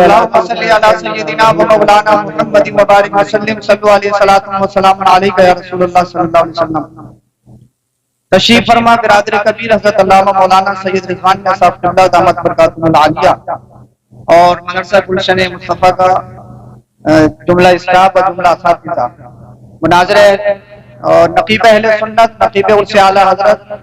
अल्लाहुम्मा सल्ली अला सय्यदिना व मौलाना मुहम्मदिन व बारिक वसल्लिम सल्लु अलैहि सलातु व सलाम अलैका या रसूलुल्लाह सल्लल्लाहु अलैहि वसल्लम। तशरीफ फरमा बिरादर कबीर हज़रत अल्लामा मौलाना सैयद रिजवान साहब क़िबला दामत बरकातुहुल आलिया और मदरसा गुलशन मुस्तफा का जुमला स्टाफ और जुमला असातिज़ा मुनाज़रे और नकीब अहले सुन्नत नकीब उर्स आला हज़रत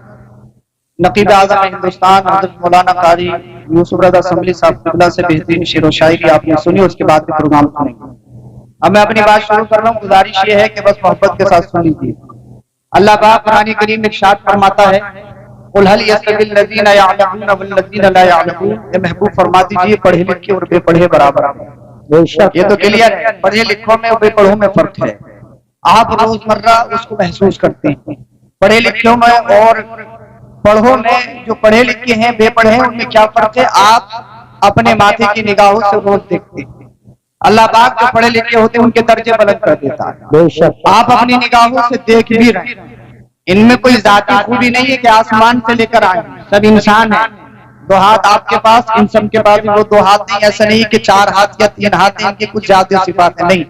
नकीब आज़म हिंदुस्तान हज़रत मौलाना कारी यूसुफ रज़ा असम्बली साहब क़िबला से बेहतरीन शेर व शायरी आपने सुनी, उसके बाद में प्रोग्राम सुनेंगे। अब मैं अपनी बात शुरू कर रहा हूँ, गुजारिश ये है कि बस मोहब्बत के साथ सुन लीजिए। अल्लाह पाक कुरान करीम में इरशाद फरमाता है, कुल हल यस्तविल लज़ीना यअलमून वल्लज़ीना ला यअलमून, ये महबूब फरमा दीजिए पढ़े लिखे और बेपढ़े बराबर हैं। ये तो क्लियर है, पढ़े लिखों में और बेपढ़ों में फर्क है। आप रोजमर्रा उसको महसूस करते हैं। पढ़े लिखों में और पढ़ों में, जो पढ़े लिखे हैं बेपढ़े हैं, उनमें क्या फर्क है आप अपने माथे की निगाहों से रोज देखते हैं। अल्लाह पाक जो पढ़े लिखे होते हैं उनके दर्जे बुलंद कर देता है। आप अपनी निगाहों से देख भी रहे हैं, इनमें कोई जाती खूबी नहीं है कि आसमान से लेकर आए, सब इंसान है। दो हाथ आपके पास, इन सब के पास भी वो दो हाथ नहीं। ऐसा नहीं कि चार हाथ या तीन हाथ हैं, इनकी कुछ ज्यादा सिफात नहीं,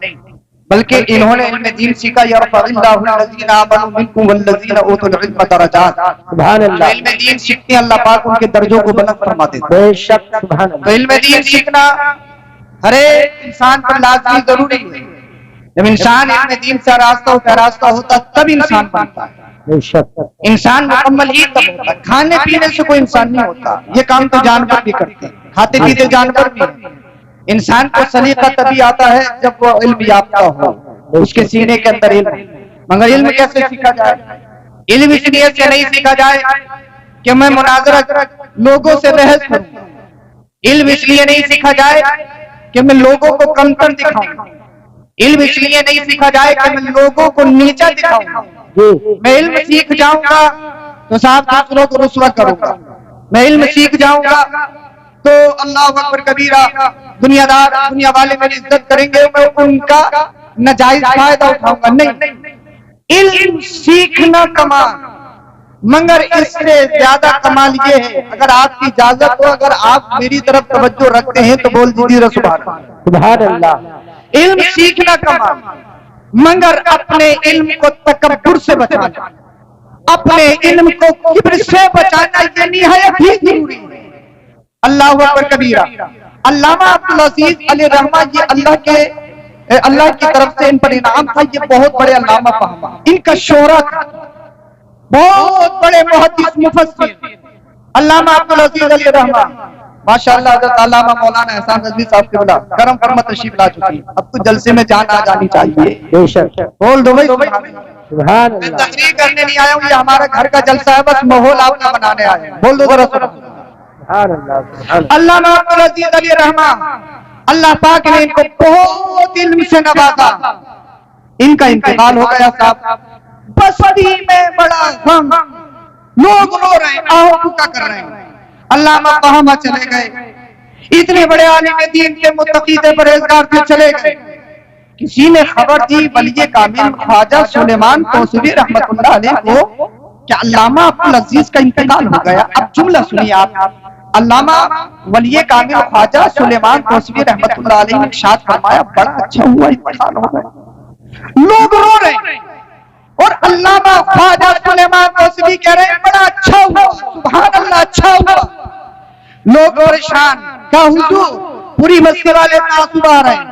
बल्कि इन्होंने इल्म दीन सीखा। यरफ़अल्लाहु लज़ीना आमनू मिनकुम वल्लज़ीना ऊतुल इल्म दरजात। सुभान अल्लाह। इल्म दीन सीखते हैं, अल्लाह पाक उनके दर्जों को बुलंद फरमा देता है। बेशक सुभान अल्लाह। तो इल्म दीन सीखना हर एक इंसान पर लाज़मी जरूरी है। जब इंसान इल्म दीन से रास्ता होता तब इंसान बनता है। इंसान मुकम्मल ही तब होता है। खाने पीने से कोई इंसान नहीं होता, ये काम तो जानवर भी करते हैं, खाते पीते जानवर भी हैं। इंसान को सलीका तभी आता है जब वो इल्म याफ्ता हो, उसके सीने के अंदर इल्म। मगर इल्म कैसे सीखा जाए? इल्म इस नियत से नहीं सीखा जाए कि मैं मुनाज़रा लोगों से बहस करूं। इल्म इसलिए नहीं सीखा जाए कि मैं लोगों को कमतर दिखाऊं। इल्म इसलिए नहीं सीखा जाए कि मैं लोगों को नीचा दिखाऊं। मैं इल्म सीख जाऊंगा तो साहब दूसरों को रुस्वा करूंगा। मैं इल्म सीख जाऊंगा तो अल्लाह अकबर कबीरा, दुनिया वाले मेरी इज्जत करेंगे, मैं उनका नाजायज फायदा उठाऊंगा। नहीं, इल्म सीखना कमाल, मगर इससे ज्यादा कमाल ये है, अगर आपकी इजाजत हो, अगर आप मेरी तरफ तवज्जो रखते हैं तो बोल दीजिए सुभान अल्लाह। इल्म सीखना कमाल, मगर अपने इल्म को तकब्बुर से बचाना, अपने इल्म को किब्र से बचाना, ये निहायत ही जरूरी है। अल्लाह अकबर कबीरा। अल्लामा अब्दुल अजीज अली रहमा, ये अल्लाह की तरफ से इन पर इनाम था। ये बहुत बड़े अल्लामा फहमा, इनका शोहरा था, बहुत बड़े मुहद्दिस मुफस्सिर अल्लामा अब्दुल अजीज अली रहमा। माशाअल्लाह हज़रत अल्लामा मौलाना एहसान रज़वी साहब क़िबला करम फरमा तशरीफ ला चुकी है। अब तो जलसे में जान आ जानी चाहिए। बेशक बोल दो भाई सुभान अल्लाह। मैं तकरीर करने नहीं आया हूँ, ये हमारा घर का जलसा है, बस माहौल आपने बनाने आए हैं। बोल दो जरा सुभान अल्लाह। अल्लामा अब्दुल अजीज अली रहमा, अल्लाह पाक ने इनको बहुत इल्म से नवाजा। इनका इंतकाल हो गया साहब। बस्ती में बड़ा गम, लोग रो रहे हैं, आहो पुका कर रहे हैं। अल्लामा कहाँ चले गए? इतने बड़े आलिम दीन के मुत्तकी थे, परहेजगार थे, चले गए। किसी ने खबर दी वली कामिल ख्वाजा सुलेमान तौसीफी रहमतुल्लाह अलैह को कि अल्लामा अब्दुल अजीज का इंतकाल हो गया। अब जुमला सुनिए आप। अल्लामा वली कामिल ख्वाजा सुलेमान तौसीफी रहमतुल्लाह अलैह ने इरशाद फरमाया, बड़ा अच्छा हुआ इंतकाल हो गया। लोग रो रहे हैं और अल्लामा ख्वाजा सुलेमान तौसीफी कह रहे हैं बड़ा अच्छा हुआ, सुभान अल्लाह, अच्छा हुआ। लोग परेशान, क्या हुजूर? पूरी बस्ती वाले आंसू आ रहे हैं,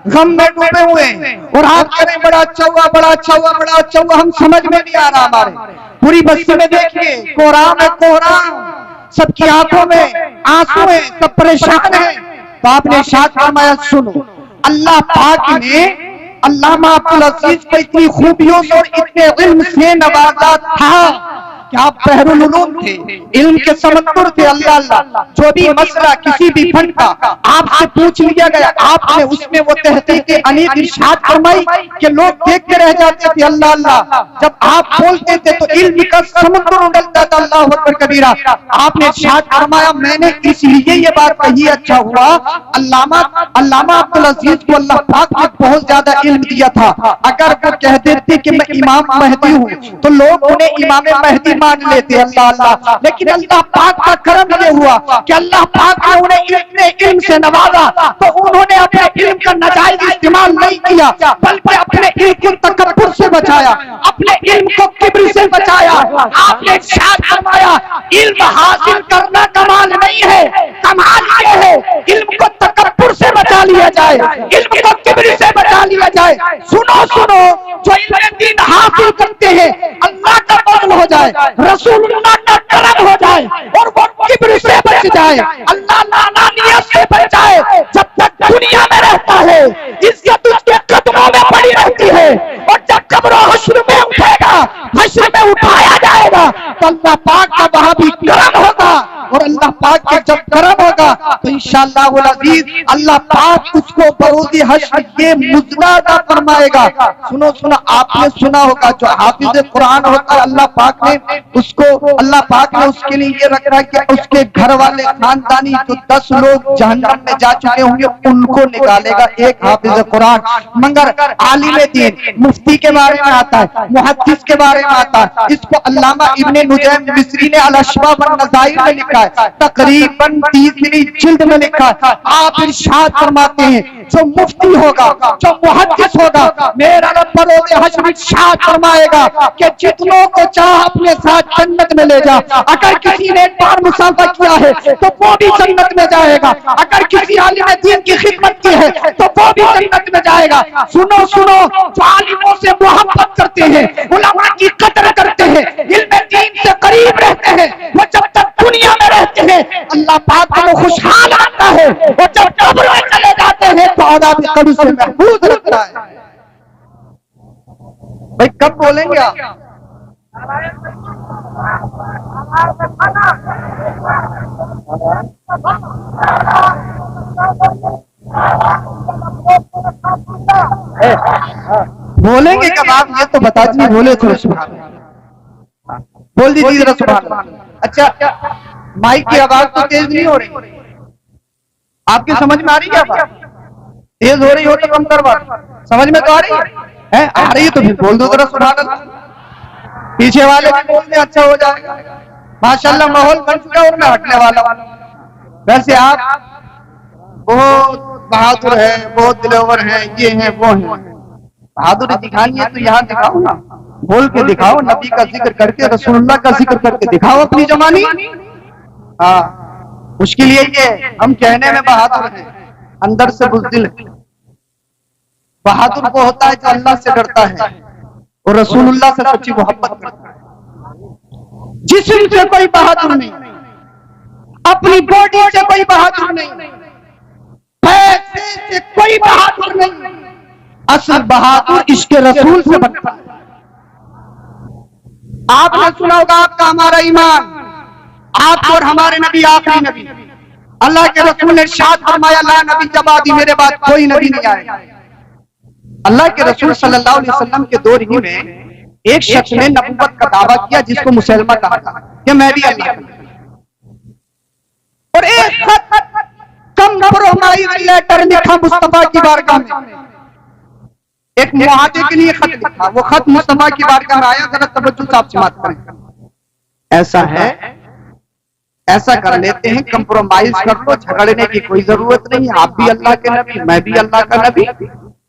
गम में डूबे हुए हैं, और आप कह रहे हैं बड़ा अच्छा हुआ, बड़ा अच्छा हुआ, बड़ा अच्छा हुआ। हम समझ में नहीं आ रहा हमारे। पूरी बस्ती में देखिए कोहराम है, कोहराम, सबकी आंखों में आंसू है, सब परेशान है। तो आपने इरशाद फरमाया, सुनो, अल्लाह पाक ने अल्लामा अब्दुल अजीज को इतनी खूबियों से और इतने इल्म से नवाजा था कि आप बहरुल उलूम थे, इल्म के समंदर थे। अल्लाह अल्लाह, जो भी मसला किसी भी फन का आपसे पूछ लिया गया, आपने उसमें वो तहकीक अनीक इरशाद फरमाई कि लोग देख के रह जाते थे। अल्लाह अल्लाह, जब आप बोलते थे तो इल्म का समंदर उड़ता था। अल्लाह अकबर कबीरा। आपने इरशाद फरमाया, मैंने इसलिए ये बात कही, अच्छा हुआ। अल्लामा अब्दुल अजीज को अल्लाह पाक ने बहुत ज्यादा इल्म दिया था। अगर वो कह देते कि मैं इमाम महदी हूँ तो लोग उन्हें इमाम महदी मान लेते। अल्लाह अल्लाह, लेकिन अल्लाह पाक का करम ये हुआ कि अल्लाह पाक ने उन्हें इतने इल्म से नवाजा तो उन्होंने अपने इल्म का नाजायज इस्तेमाल नहीं किया, बल्कि अपने इल्म को तकब्बुर से बचाया, अपने इल्म को किब्र से बचाया। आपने इरशाद फरमाया, इल्म हासिल करना कमाल नहीं है, कमाल ये है इल्म को तकब्बुर से बचा लिया जाए, इल्म को किब्र से बचा लिया जाए। सुनो सुनो, जो इल्म दीन हासिल करते हैं अल्लाह का फजल हो जाए, रसूलुल्लाह का करम हो जाए और वो किब्र से बच जाए, अल्लाह लानानियत से बच जाए। जब तक दुनिया में रहता है इज्जत उसके कदमों में पड़ी रहती है, और जब कब्र हश्र में उठेगा, हश्र में उठाया जाएगा तो अल्लाह पाक का वहां भी करम होगा, और अल्लाह पाक के जब करम होगा तो इंशाअल्लाह वल अजीज अल्लाह पाक उसको बरोज़ हश्र ये मुजला अता फरमाएगा। सुनो सुनो, आपने सुना होगा जो हाफिज कुरान होता है अल्लाह पाक ने उसको, अल्लाह पाक ने उसके लिए ये रखा है कि उसके घर वाले खानदानी जो 10 लोग जहन्नम में जा चुके होंगे उनको निकालेगा एक हाफिज कुरान। मगर आलिम दीन मुफ्ती के बारे में आता है, मुहद्दिस के बारे में आता है, इसको अल्लामा इब्ने नुजैम मिस्री ने अल अशबाब वन नज़ाइर में लिखा है, तकरीबन 30वीं जिल्द में लिखा है। आप इरशाद फरमाते हैं जो मुफ्ती होगा, जो मुहद्दिस होगा, मेरा रब बरोज़ हश्र इरशाद फरमाएगा कि जितनों को चाह अपने साथ जन्नत में ले जा। अगर किसी ने एक बार मुसाफा किया है तो वो भी जन्नत में जाएगा, अगर किसी आलिम दीन की खिदमत की है तो वो भी जन्नत में जाएगा। सुनो सुनो, जो आलिमों से मोहब्बत करते हैं, उलमा की कदर करते हैं, इल्म दीन से करीब रहते हैं, वो जब तक दुनिया में रहते हैं अल्लाह पाक को खुशहाल आता है, और जब कब्र में चले जाते हैं तो अज़ाब कब्र से महफूज रहता है। भाई कब बोलेंगे आप? बोलेंगे कब आप? ये तो बता दीजिए, बोले तो सुभान अल्लाह, बोल दीजिए जरा सुभान अल्लाह। अच्छा, माइक की आवाज तो तेज नहीं हो रही, आपकी समझ में आ रही है? आवाज तेज हो रही हो तो कम करवा, समझ में तो आ रही है? आ रही है तो फिर बोल दो जरा सुभान अल्लाह, पीछे वाले भी बोलने अच्छा हो जाएगा। माशाल्लाह माहौल बन चुका और मैं हटने वाला हूं। वैसे आप बहुत बहादुर है, बहुत दिलवर है, ये है वो है। बहादुरी दिखानी है तो यहाँ दिखाओ ना, बोल के दिखाओ, नबी का जिक्र करके, रसूलुल्लाह का जिक्र करके दिखाओ अपनी जमानी। हाँ, उसके लिए ये हम कहने में बहादुर हैं, अंदर से बुज़दिल है। बहादुर वो होता है जो अल्लाह से डरता है और रसूलुल्लाह से सच्ची मोहब्बत करता है। जिस्म से कोई बहादुर नहीं, अपनी बॉडी से कोई बहादुर नहीं, पैसे से कोई बहादुर नहीं, असल बहादुर इश्क रसूल से बनता है। आपने सुना होगा आपका हमारा ईमान, आप और हमारे नबी आखिरी नबी। अल्लाह के रसूल ने इरशाद फरमाया, ला नबी जबादी, मेरे बाद कोई नबी नहीं आएगा। अल्लाह के रसूल सल्लल्लाहु अलैहि वसल्लम के दौर ही में एक शख्स ने नबूवत का दावा किया जिसको मुसलमा कहा था कि मैं भी अल्लाह का, और एक खत कंप्रोमाइज लेटर लिखा मुस्तफा की बारगाह में, एक मुआहदे के लिए खत लिखा। वो खत मुस्तफा की बारगाह में आया, जरा तवज्जो से आप समाअत करें। ऐसा है, ऐसा कर लेते हैं, कंप्रोमाइज कर लो, झगड़ने की कोई जरूरत नहीं है। आप भी अल्लाह के नबी, मैं भी अल्लाह का नबी,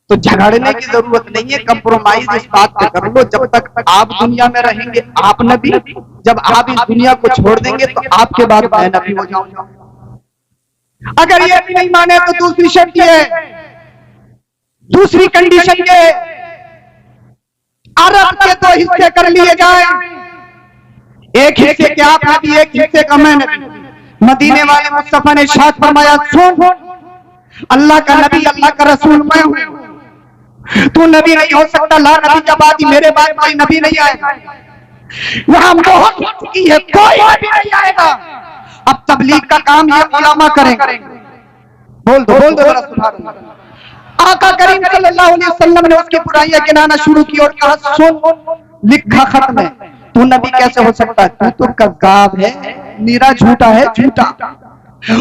तो झगड़ने की जरूरत नहीं है। कंप्रोमाइज इस बात पे कर लो, जब तक आप दुनिया में रहेंगे आप नबी, जब आप इस दुनिया को छोड़ देंगे तो आपके बाद मैं नबी हो जाऊंगा। अगर ये भी नहीं माने तो दूसरी शर्त ये है, दूसरी कंडीशन ये, अरब के 2 हिस्से कर लिए जाए, एक हिस्से के आप नबी, एक हिस्से का मैं नबी। मदीने वाले मुस्तफा ने इरशाद फरमाया, सुन, अल्लाह का नबी, अल्लाह का रसूल मैं हूं, तू नबी नहीं हो सकता। ला नबी जबादी, मेरे बाद कोई नबी नहीं आएगा। वहां मोहर हो चुकी है, कोई नबी नहीं आएगा। अब तबलीग का काम ये उलमा करेंगे। बोल दो जरा सुभान अल्लाह। आका करीम सल्लल्लाहु अलैहि वसल्लम ने उसकी बुराइयां गिनाना शुरू की और कहा, सुन, लिखा खत में, तू नबी कैसे हो सकता है? तू तो कज़्ज़ाब है, नीरा झूठा है, झूठा,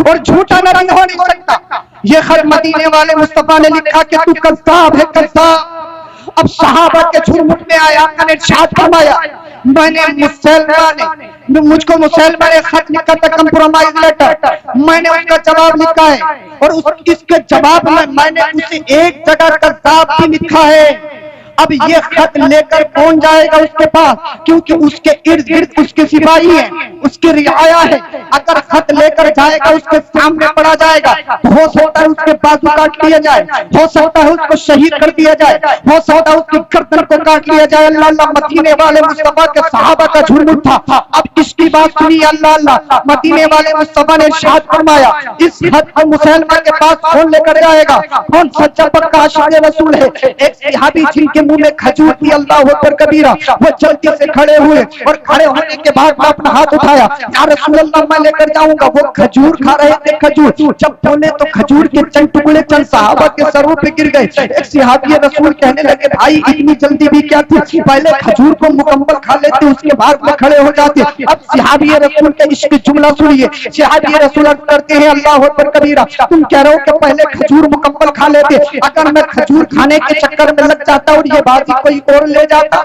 और झूठा नबी हो नहीं सकता। ये खत मदीने वाले मुस्तफा ने लिखा कि तू कज़्ज़ाब है, कज़्ज़ाब। अब सहाबा के झुरमुट में आया, आका ने इरशाद फरमाया, मैंने मुझको मुसलमान ने खत लिखा था, कंप्रोमाइज लेटर, मैंने उसका जवाब लिखा है और इसके जवाब में मैंने उसे एक जगह कज़्ज़ाब भी लिखा है। अब ये खत लेकर कौन जाएगा उसके पास, क्योंकि उसके इर्द गिर्द उसके सिपाही हैं, उसकी रियाया है। अगर खत लेकर जाएगा उसके सामने पड़ा जाएगा, हो सकता है उसके बाजू काट लिया जाए, हो सकता है उसको शहीद कर दिया जाए, हो सकता है उसकी गर्दन को काट लिया जाए। अल्लाह अल्लाह, मदीने वाले मुस्तफा के सहाबा का झुंड था। अब इसकी बात सुनिए, अल्लाह अल्लाह, मदीने वाले मुस्तफा ने इरशाद फरमाया, इस खत को मुसलमान के पास कौन लेकर जाएगा? कौन सच्चा पक्का आशिक़ रसूल है? एक सहाबी जिनके मुंह में खजूर थी, अल्लाह अकबर कबीरा, वो जल्दी से खड़े हुए और खड़े होने के बाद में अपना हाथ उठाया, या रसूल अल्लाह मैं लेकर जाऊंगा। वो खजूर खा रहे थे, खजूर जब बोले तो खजूर के चंद टुकड़े चंद सहाबा के सरों पे गिर गए। एक सहाबी रसूल कहने लगे, भाई इतनी जल्दी भी क्या थी, पहले खजूर को मुकम्मल खा लेते उसके बाद में खड़े हो जाते। अब सहाबी रसूल का इश्क जुमला सुनिए। सहाबी रसूल अर्ज़ करते हैं, अल्लाह अकबर कबीरा, तुम कह रहे हो कि पहले खजूर मुकम्मल खा लेते, अगर मैं खजूर खाने के चक्कर में लग जाता और ये बाजी कोई और ले जाता,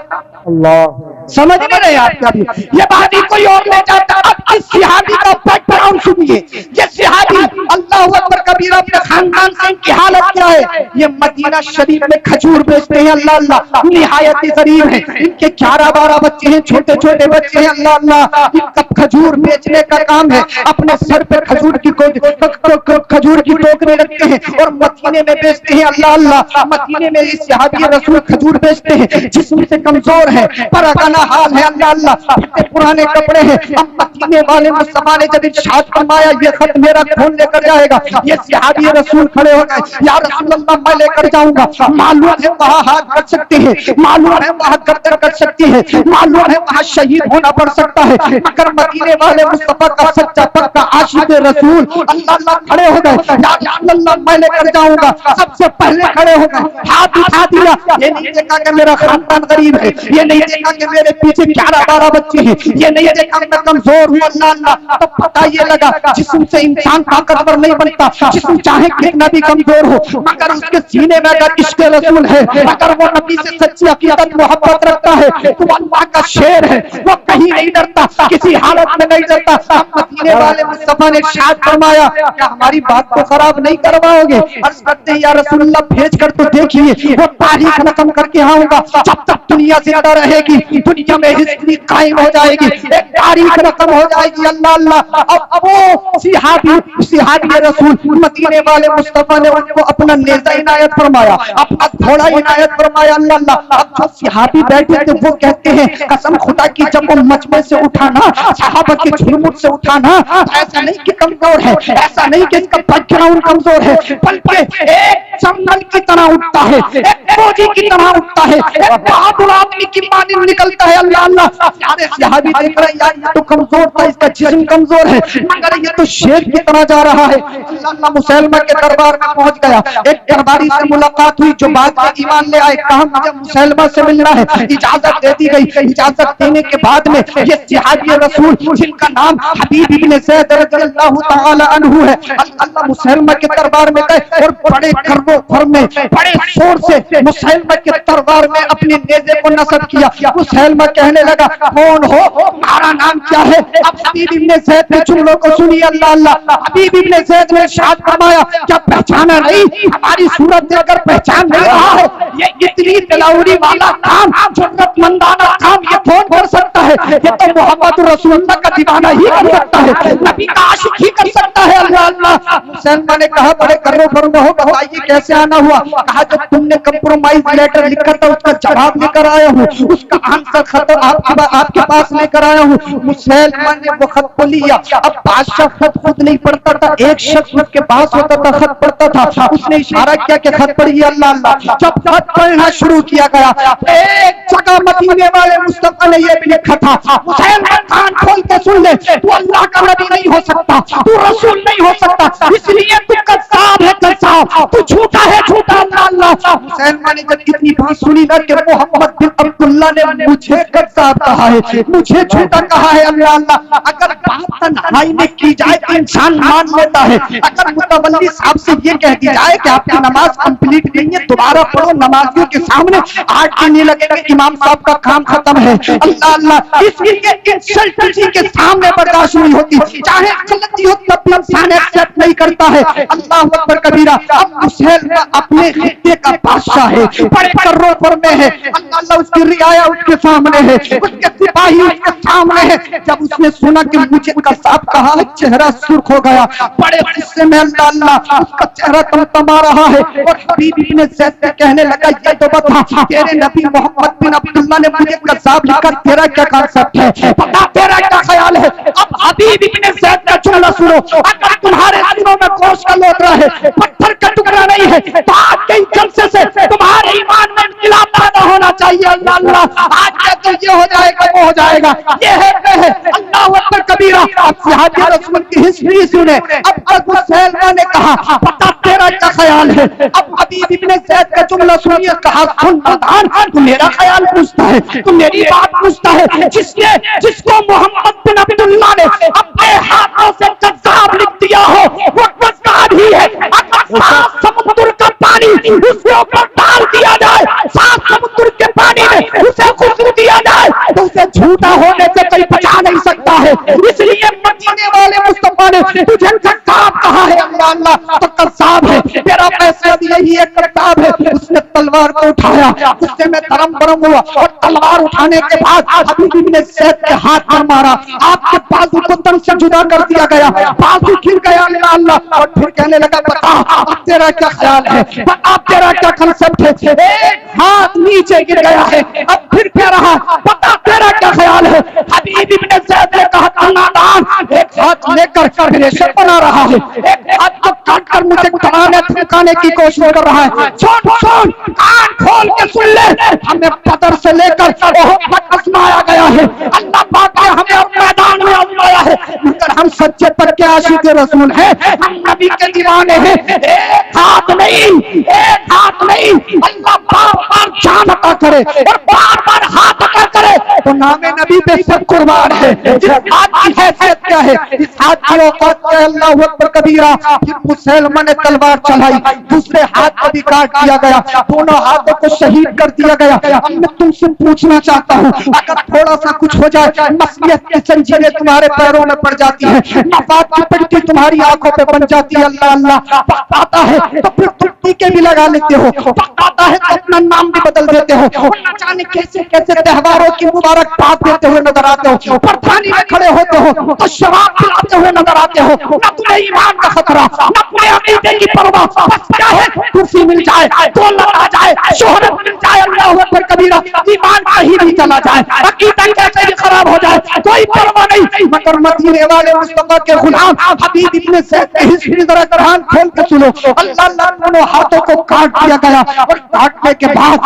अल्लाह समझ नहीं रहे आप, कभी ये बाजी कोई और ले जाता। अब इस सहाबी का बैकग्राउंड सुनिए। ये सहाबी अल्लाह अकबर कबीरा, अपने खानदान से इनकी हालत क्या है? ये मदीना शरीफ में खजूर बेचते हैं, अल्लाह अल्लाह, निहायत ही गरीब है। इनके 11-12 बच्चे हैं, छोटे छोटे बच्चे हैं, अल्लाह अल्लाह। इनका खजूर बेचने का काम है, अपने सर पे खजूर की टोकरी रखते हैं और मदीने में बेचते हैं, अल्लाह अल्लाह। मदीने में इस सहाबी रसूल खजूर बेचते हैं, जिस्म से कमजोर है, परगाना हाल है, अल्लाह अल्लाह, पुराने कपड़े हैं। अब मदीने वाले मुस्तफा ने जब इरशाद फरमाया, ये खत मेरा कौन लेकर जाएगा? ये सहाबी रसूल खड़े हो गए, या रसूल अल्लाह मैं लेकर जाऊंगा। मालूम है वहां हाथ कर सकते हैं, मालूम है वहां गर्दन कर सकती है, मालूम है वहां शहीद होना पड़ सकता है, मगर मदीने वाले मुस्तफा का सच्चा पक्का आशिक़ रसूल अल्लाह अल्लाह खड़े हो गए, या रसूल अल्लाह मैं लेकर जाऊंगा। सबसे पहले खड़े हो गए, हाथ उठा दिया। ये नहीं देखा कि मेरा खानदान गरीब है, ये नहीं देखा कि मेरे पीछे 11-12 बच्चे हैं, ये नहीं देखा मैं कमजोर हूँ, अल्लाह अल्लाह। तो पता ये लगा, जिस्म से इंसान ताकतवर नहीं बनता, जिस्म चाहे कितना भी कमजोर हो, मगर उसके सीने में अगर इश्क़ रसूल है, अगर वो नबी से सच्ची अकीदत मोहब्बत रखता है, तो अल्लाह का शेर है, वो कहीं नहीं डरता, किसी हालत में नहीं डरता। मदीने वाले मुस्तफा ने इरशाद फरमाया, क्या हमारी बात को खराब नहीं करवाओगे? अर्ज़ करते हैं, या रसूल अल्लाह भेज कर तो देखिए, वो तारीख रकम करके आऊंगा। जब तक दुनिया जिंदा रहेगी, दुनिया में हिस्ट्री कायम हो जाएगी, एक तारीख रकम हो जाएगी, अल्लाह अल्लाह। अब वो सहाबी रसूल मदीने वाले मुस्तफा ने उनको अपना नेज़ा इनायत फरमाया, अपना घोड़ा इनायत फरमाया, अल्लाह अल्लाह। अब जो सहाबी बैठे थे वो कहते हैं, कसम खुदा की, जब वो मजमे से उठाना, सहाबा के झुरमुट से उठाना, ऐसा नहीं कि कमजोर है, ऐसा नहीं कि इसका बैकग्राउंड कमजोर है, बल्कि एक जंगल की तरह उठता है, एक फौजी की तरह उठता है, एक बहादुर आदमी की मानिंद निकलता है, अल्लाह अल्लाह। सारे सहाबी देख रहे हैं, यार ये तो कमजोर था, इसका जिस्म कमजोर है, मगर ये तो शेर की तरह जा रहा है। अल्लाह अल्लाह, मुसलमान के दरबार में पहुंच गया। एक दरबारी से मुलाकात हुई जो बाद में ईमान ले आए, कहा मुझे मुसलमान से मिलना है, इजाजत दे दी गई। इजाजत देने के बाद में ये सहाबी रसूल, जिनका नाम हबीब इब्न ज़ैद रज़ियल्लाहु तआला अन्हु है, अल्लाह मुसलमान के दरबार में गए और बड़े गर्व भर में, बड़े जोर से मुसलमान के दरबार में अपने नेज़े को नस्ब किया। मुसलमान कहने लगा, कौन हो, तुम्हारा नाम क्या है? अब हबीब इब्न ज़ैद ने जुमलों को सुनी, अल्लाह अल्लाह। हबीब इब्न ज़ैद ने इरशाद फरमाया, क्या पहचाना नहीं? हमारी सूरत देखकर पहचान नहीं रहा है? ये इतनी दिलावरी वाला काम, जरूरतमंदाना काम ये कौन कर सकता है? ये तो मोहम्मद रसूलुल्लाह का दीवाना ही कर सकता है, नबी का आशिक ही कर सकता है, अल्लाह अल्लाह। मुसलमान ने कहा, बड़े कर्रो फरमा हो, बताइए कैसे आना हुआ? कहा, जब तुमने कंप्रोमाइज लेटर लिखा था उसका जवाब लेकर आया हूँ, उसका आंसर खत आपके पास लेकर आया हूँ। मुसलमान ने वो खत को लिया। अब बादशाह खत खुद नहीं पढ़ता था, एक शख्स उसके पास होता था, खत पढ़ता था। उसने इशारा किया कि खत पढ़िए, अल्लाह अल्लाह। जब खत पढ़ना शुरू किया गया, एक जगह मदीने वाले मुस्तफा ने यह भी लिखा था, मुसलमान कान खोल के सुन ले, तू अल्लाह का नबी नहीं हो सकता, तू रसूल नहीं हो सकता, इसलिए तू कज़्ज़ाब है, कज़्ज़ाब, तू झूठा है, झूठा, अल्लाह अल्लाह। हुसैन ने जब इतनी बात सुनी ना कि मोहम्मद बिन अब्दुल्ला ने मुझे कज़्ज़ाब कहा है, मुझे झूठा कहा है, अल्लाह अल्लाह, अगर बात तन्हाई में की जाए तो इंसान मान लेता है। अगर मुतवल्ली साहब से ये कह दी जाए कि आपकी नमाज कंप्लीट नहीं है, दोबारा पढ़ो, नमाजियों के सामने आज नहीं लगेगा, इमाम साहब का काम खत्म है। अल्लाह अल्लाह, इसलिए इंसल्ट किसी के सामने बर्दाश्त नहीं होती, चाहे गलती हो तब भी इंसान एक्सेप्ट नहीं करता है। अल्लाह अकबर कबीरा। अब हुसैन अपने खित्ते का बादशाह है, बड़े करोड़ में है, अल्लाह अल्लाह, उसकी रियाया उसके सामने है, उसके सिपाही उसके सामने है। जब उसने सुना कि मुझे कज़्ज़ाब कहा, चेहरा सुर्ख हो गया, बड़े गुस्से में अल्लाह अल्लाह, उसका चेहरा तमतमा रहा है। और हबीब इब्न ज़ैद से कहने लगा, ये तो बता, तेरे नबी मोहम्मद बिन अब्दुल्ला ने मुझे कज़्ज़ाब लिखा, तेरा क्या कॉन्सेप्ट है, बता तेरा क्या ख्याल है। अब हबीब इब्न ज़ैद का जुमला सुनो, अगर तुम्हारे दिलों में गोश्त का लोटा है, पत्थर का टुकड़ा नहीं है, तो आज के जलसे से तुम्हारे ईमान में इनकलाब पैदा होना चाहिए। अल्लाह अल्लाह, आज क्या तो ये हो जाएगा वो हो जाएगा, ये है अल्लाह अकबर कबीरा। अब सहाबी रसूल की हिस्ट्री सुने। अब अबू सलमा ने कहा, बता तेरा क्या ख्याल है। अब हबीब इब्न ज़ैद का जुमला सुनिए, कहा सुन मदान, तू मेरा ख्याल पूछता है, तू मेरी बात पूछता है, जिसको मोहम्मद बिन अब्दुल्ला ने अपने हाथों से कज़्ज़ाब लिख दिया हो, वो कज़्ज़ाब ही है। अगर सात समुद्र का पानी उसके ऊपर डाल दिया जाए, सात समुद्र के पानी में उसे खुशबू दिया जाए, तो उसे झूठा होने से कोई बचा नहीं सकता है। इसलिए मदीने वाले मुस्तफा ने तुझे कज़्ज़ाब कहा है। अल्लाह अल्लाह, तो कज़्ज़ाब है, तेरा फैसला भी यही है, कज़्ज़ाब है। उसने तलवार को उठाया, गुस्से में तरम बरम हुआ, और तलवार उठाने के बाद हबीब इब्न ज़ैद के हाथ पर मारा, आपके बाजू को तन से जुदा कर दिया गया, बाजू गिर गया। अल्लाह अल्लाह, और फिर कहने लगा, बता अब तेरा क्या ख्याल है, अब तेरा क्या कंसेप्ट है। एक हाथ नीचे गिर गया है, अब फिर कह रहा, बता तेरा क्या ख्याल है। हबीब इब्न ज़ैद ने कहा, नादान, एक हाथ लेकर प्रेशर बना रहा है, एक हाथ को काट कर मुझे डराने धमकाने की कोशिश कर रहा है। सुन, कान खोल के सुन ले, हमें बदर से लेकर ओहद तक आजमाया गया है, अल्लाह पाक ने हमें और मैदान में आजमाया है, मगर हम सच्चे पक्के आशिक रसूल हैं, हम नबी के दीवाने हैं। एक हाथ नहीं, अल्लाह बार जान अता करे और बार हाथ अता करे, तो नामे नबी पे सब कुर्बान है। इस हाथ की हैसियत क्या है, इस हाथ की औकात क्या है। अल्लाह अकबर कबीरा। फिर मुसलमान ने तलवार चलाई, दूसरे हाथ को भी काट दिया गया, दोनों हाथों को शहीद कर दिया गया। अब मैं तुमसे पूछना चाहता हूँ, अगर थोड़ा सा कुछ हो जाए, मसलियत की जंजीरें तुम्हारे पैरों में पड़ जाती है, नफात की पट्टी तुम्हारी आंखों पे बन जाती है, अल्लाह अल्लाह, आता है तो फिर तुम टीके भी लगा लेते हो, आता है तो अपना नाम भी बदल देते हो, और न जाने कैसे कैसे त्योहारों की मुबारकबाद देते हुए नजर आते हो, प्रधानी में खड़े होते हो तो शराब पिलाते हुए नजर आते हो। न तुम्हें ईमान का खतरा, न तुम्हें अकीदे की परवाह, बस क्या है, कुर्सी मिल जाए, दौलत आ जाए, शोहरत मिल जाए, अल्लाह अकबर कबीरा, ईमान कहीं भी चला जाए, अकीदा कैसे भी खराब हो जाए, कोई परवाह नहीं। मगर मदीने वाले मुस्तफा के गुलाम हबीब इब्न ज़ैद की हिस्ट्री जरा कान खोल के सुनो। अल्लाह अल्लाह, दोनों हाथों को काट दिया गया, और काटने के बाद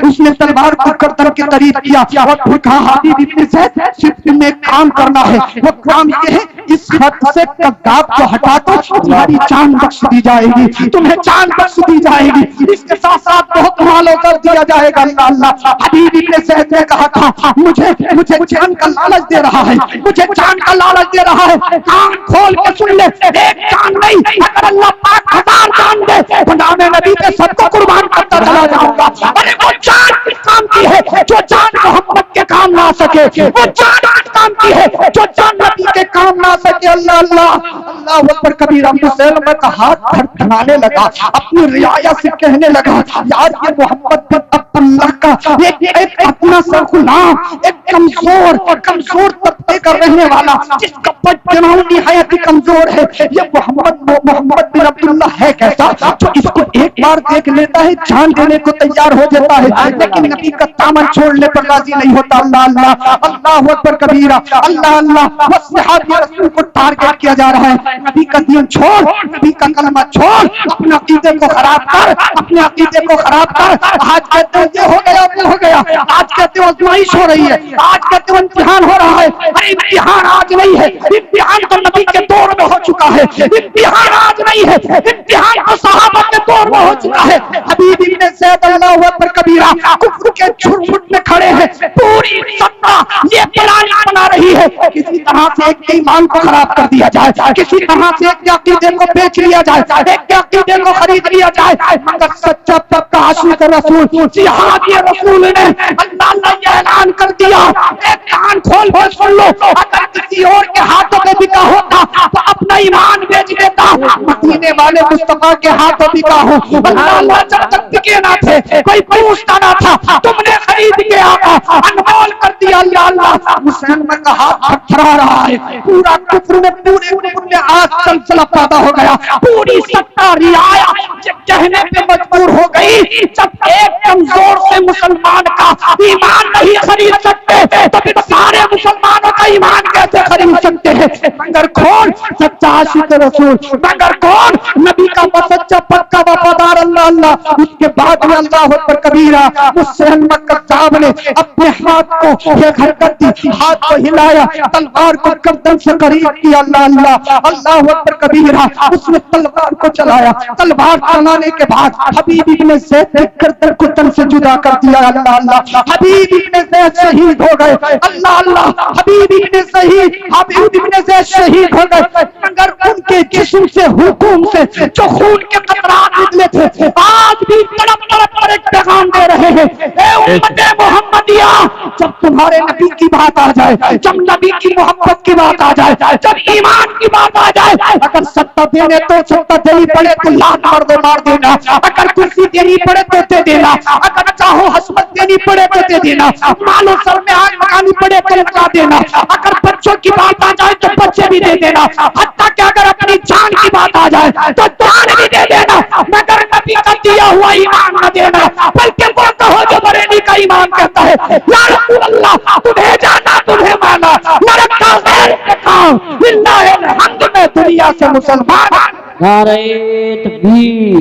उसने तलवार को गर्दन के करीब किया, और फिर कहा, हबीब इब्न ज़ैद, सिर्फ तुम्हें काम करना है, वो काम ये है, इस हद से कज़्ज़ाब को हटा दो, तुम्हारी जान बख्श दी जाएगी, तुम्हें जान बख्श दी जाएगी, इसके साथ साथ बहुत मालो कर दिया जाएगा। अल्लाह अल्लाह, हबीब इब्न ज़ैद ने कहा था, मुझे जान का लालच दे रहा है, मुझे जान का लालच दे रहा है, कान खोल के सुन ले, एक जान नहीं, अगर अल्लाह पाक 1000 जान दे, तो नामे नबी पे सबको कुर्बान करता चला जाऊंगा। अरे वो जान किस काम की है, जो जान मोहम्मद के काम ना सके, वो जान किस काम की है, जो जान नबी के काम ना सके। अल्लाह अल्लाह, अल्लाह अकबर कबीरा। मुसलमान का हाथ थरथराने लगा, अपनी रियाया से कहने लगा, यार ये मोहम्मद बिन अब्दुल्लाह का एक अपना सा गुलाम, एक कमजोर तबके का रहने वाला, जिसका बदनाम निहायत ही कमजोर है, ये मोहम्मद बिन अब्दुल्लाह है कैसा, जो इसको एक बार देख लेता है, जान देने को तैयार हो जाता है, लेकिन नबी का दामन छोड़ने पर राजी नहीं होता। अल्लाह अल्लाह, अल्लाह अकबर कबीरा। अल्लाह अल्लाह, बस सहाबी रसूल को टारगेट किया जा रहा है, नबी का दीन छोड़, नबी का कलमा छोड़, अपने अकीदे को खराब कर, अपने अकीदे को खराब कर। आज कहते हो ये हो गया, वो हो गया, आज कहते हो आजमाइश हो रही है, आज कहते हो इम्तिहान हो रहा है। अरे इम्तिहान आज नहीं है, इम्तिहान तो नबी के दौर में हो चुका है, इम्तिहान आज नहीं है, इम्तिहान तो सहाबा के दौर में हो चुका है। हबीब इब्न ज़ैद अल्लाहु अकबर कबीरा कुफ्र के झुरमुट में खड़े हैं। पूरी सत्ता ये प्लान बना रही है किसी तरह से एक ईमान को खराब कर दिया जाए, किसी तरह से एक अकीदे को बेच लिया जाए, एक अकीदे को खरीद लिया जाए। मगर सच्चा पक्का आशिक रसूल जिहादी रसूल ने अल्लाह ने ये ऐलान कर दिया, एक कान खोल कर सुन लो, अगर किसी और के हाथों में बिका होता तो अपना ईमान बेच देता। मदीने वाले मुस्तफा के हाथों बिका हो, अल्लाह जब तक बिके ना थे कोई पूछता ना था, तुमने खरीद के आका अनमोल कर दिया। या अल्लाह, हुसैन में का हाथ थरथरा रहा है। पूरा कुफ्र में पूरे कुफ्र में आज सलसला पैदा हो गया। पूरी सत्ता रियाया कहने पे मजबूर हो गई, जब एक कमजोर से मुसलमान का ईमान नहीं खरीद सकते तो फिर सारे मुसलमानों का ईमान कैसे खरीद सकते हैं? मगर कौन सच्चा आशिक रसूल, मगर कौन नबी का सच्चा पक्का वफादार अल्लाह अल्लाह। उसके बाद में अल्लाह अकबर कबीरा हुसैन मक्का साहब ने अपने हाथ को ये हरकत दी, हाथ को हिलाया, तलवार को गर्दन से करीब किया। अल्लाह अल्लाह अल्लाह अकबर कबीरा उसने तलवार को चलाया। तलवार चलाने के बाद हबीब इब्न ज़ैद ने गर्दन को तन से जुदा कर दिया। अल्लाह अल्लाह हबीब इब्न ज़ैद शहीद हो गए। अल्लाह अल्लाह हबीब इब्न ज़ैद शहीद हो गए। मगर उनके जिस्म से हुकूम से जो खून के कतरात निकले थे आज भी तड़प तड़प कर एक पैगाम दे रहे हैं। ए उम्मत मोहम्मदिया, जब तुम्हारे नबी की बात आ जाए, जब नबी की मोहब्बत की बात आ जाए, जब ईमान की बात आ जाए, अगर सत्ता देने तो सत्ता देनी पड़े तो लात मार देना, अगर कुर्सी देनी पड़े तो दे देना, अगर चाहो हसमत देनी पड़े तो दे देना, मालो सर में आग लगानी पड़े तो लगा देना, अगर बच्चों की बात आ जाए तो बच्चे भी दे देना, हत्ता कि अगर अपनी जान की बात आ जाए तो जान भी दे देना, मगर नबी का दिया हुआ ईमान न देना। बल्कि वो कहो जो बरेली का ईमान कहता है, या रसूल अल्लाह, तुम्हें जाना तुम्हें माना, नरक का गैर इंतकाम, लिल्लाहिल हम्द में दुनिया से मुसलमान। नारे तकबीर।